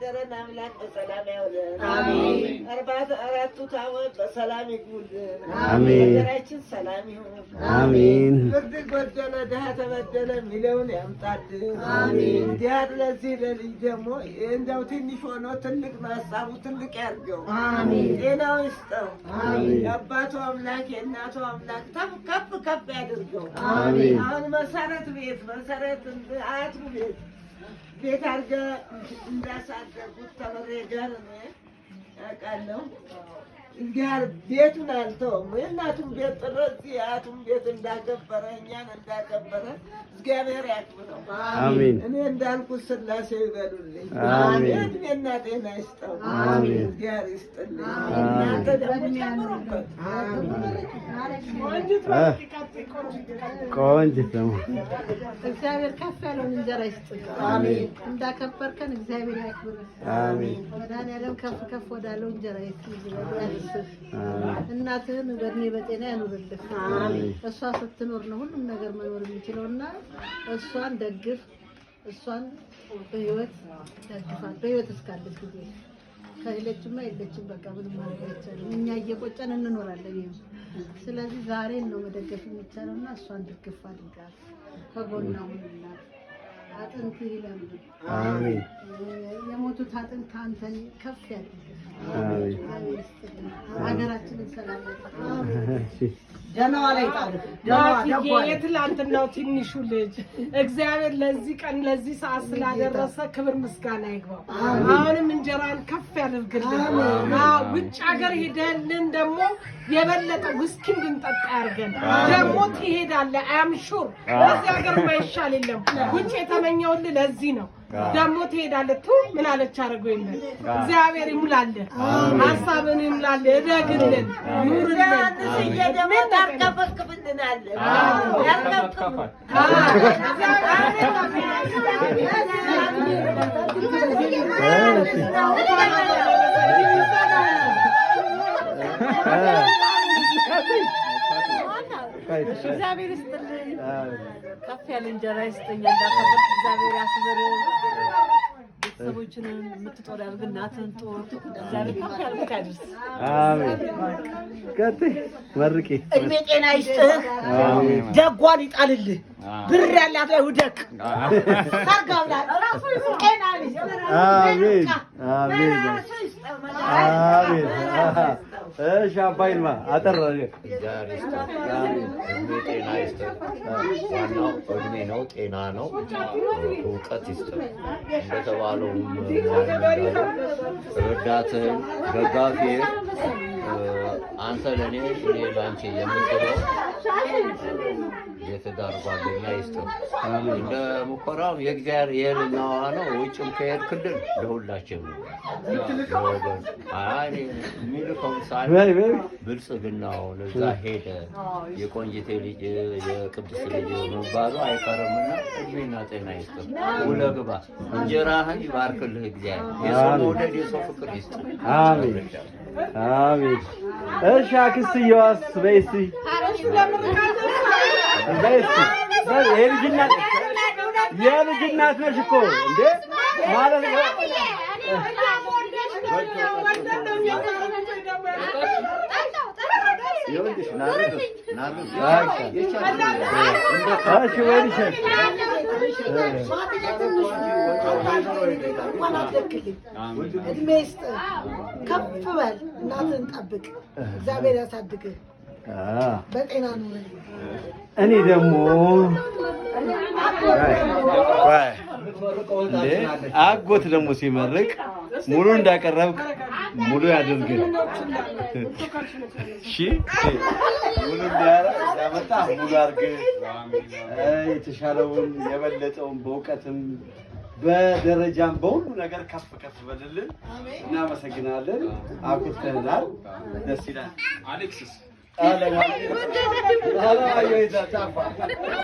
ያሳደረን አምላክ በሰላም ያውለን። አሜን። አራቱ ታቦት በሰላም ይግቡልን። አሜን። ሀገራችን ሰላም ይሁን። አሜን። ፍርድ ጎደለ ድሀ ተበደለ የሚለውን ያምጣልን። አሜን። ዲያር ለዚህ ለልጅ ደግሞ እንደው ትንሽ ሆኖ ትልቅ ማሳቡ ትልቅ ያርገው። አሜን። ጤናው ይስጠው። አሜን። የአባቱ አምላክ የእናቱ አምላክ ከፍ ከፍ ያድርገው። አሜን። አሁን መሰረት አያቱ ቤት አድርገህ እንዳሳደጉት ተመሬ ጋር አውቃለሁ። እንዲያር ቤቱን አልተውም። የእናቱን ቤት ጥረት የአያቱን ቤት እንዳከበረ እኛን እንዳከበረ እግዚአብሔር ያክብረው። አሜን። እኔ እንዳልኩት ስላሴ ይበሉልኝ። አሜን። እድሜና ጤና ይስጠው። አሜን። እግዚአብሔር ይስጥልኝ። እናንተ ደግሞ ጨምሩበት። ቆንጆ ደግሞ እግዚአብሔር ከፍ ያለውን እንጀራ ይስጥህ። አሜን። እንዳከበርከን እግዚአብሔር ያክብርህ። አሜን። መድኃኒዓለም ከፍ ከፍ ወዳለው እንጀራ ይስጥህ። እናትህን በእድሜ በጤና ያኑርልህ። አሜን። እሷ ስትኖር ነው ሁሉም ነገር መኖር የሚችለውና እሷን ደግፍ። እሷን በህይወት ደግፋት። በህይወት እስካለች ጊዜ ከሌለችማ የለችም። በቃ ምንም ማድረግ አይቻልም። እኛ እየቆጨን እንኖራለን። ስለዚህ ዛሬን ነው መደገፍ የሚቻለውና እሷን ድግፍ አድርጋት። ከጎኗ ሁንላት። አጥንት ይላሉ። አሜን። የሞቱት አጥንት አንተን ከፍ ያድርግ። አሜን። ሀገራችንን ሰላም ያድርግ። ደህናዋ ላይ ጣል። የትላንትናው ትንሹ ልጅ እግዚአብሔር ለዚህ ቀን ለዚህ ሰዓት ስላደረሰ ክብር ምስጋና ይግባው። አሁንም እንጀራን ከፍ ያደርግልን። ውጭ ሀገር ሄደልን ደግሞ የበለጠ ውስኪ እንድንጠጣ ያርገን። ደግሞ ትሄዳለህ። አምሹር ለዚህ ሀገር ማይሻል የለም። ውጭ የተመኘውልህ ለዚህ ነው። ደግሞ ትሄዳለህ። ምን አለች አደረገው ይላል። እግዚአብሔር ይሙላልህ፣ ሀሳብን ይሙላልህ፣ እደግልን፣ ኑርልን። ያርከፈክፍልናል። ያርከፈክፋል። እግዚአብሔር ይስጥልኝ። ከፍ ያለ እንጀራ ይስጥኝ። እንዳከበርክ እግዚአብሔር ያክብር። ቤተሰቦችንን የምትጦር ያድርግ። እናትህን ጦር እግዚአብሔር ከፍ ያድርግ ያድርስ። አሜን። ቀጥይ መርቂ። እድሜ ጤና ይስጥህ። ደጓን ይጣልልህ። ብር ያላት ላይ ውደቅ። ታርጋውላ ራሱ ጤና ይስጥህ። አሜን። አሜን። አሜን። እሺ አባይልማ አጠራ እግዚአብሔር ይስጥህ። እድሜ ጤና ይስጥህ። ዋናው እድሜ ነው፣ ጤና ነው፣ እውቀት ይስጥህ። እንደተባለው ረዳትህን ደጋፊህን አንተ ለእኔ እኔ ለአንቺ የምትለው የትዳር ጓደኛ ይስጥህ። እንደ ሙከራው የእግዚአብሔር የህልናዋ ነው። ውጭም ከሄድክልን ለሁላችን ነው። የሚልከው ምሳሌ ብልጽግናውን እዛ ሄደ የቆንጂቴ ልጅ የቅዱስ ልጅ መባሉ አይቀርምና እድሜና ጤና ይስጥህ። ውለግባ እንጀራህን ይባርክልህ እግዚአብሔር። የሰው መውደድ የሰው ፍቅር ይስጥህ። አሜን። አሜን። እሺ አክስትየዋስ በይ እስኪ የልጅ እናት ነሽ እኮ እንዴ ማለት ነው። ይኸውልሽ ናርዶስ እድሜ ይስጥህ። ከፍ በል። እናትህን ጠብቅ። እግዚአብሔር ያሳድግህ። በጤና ኑር። እኔ ደግሞ አጎት ደግሞ ሲመርቅ ሙሉ እንዳቀረብክ ሙሉ ያድርግህ። እሺ ሙሉ ያመጣ ሙሉ አድርግህ። የተሻለውን የበለጠውን በእውቀትም በደረጃም በሁሉ ነገር ከፍ ከፍ በልልን። እናመሰግናለን። አኩርተናል። ደስ ይላል። አሌክስስ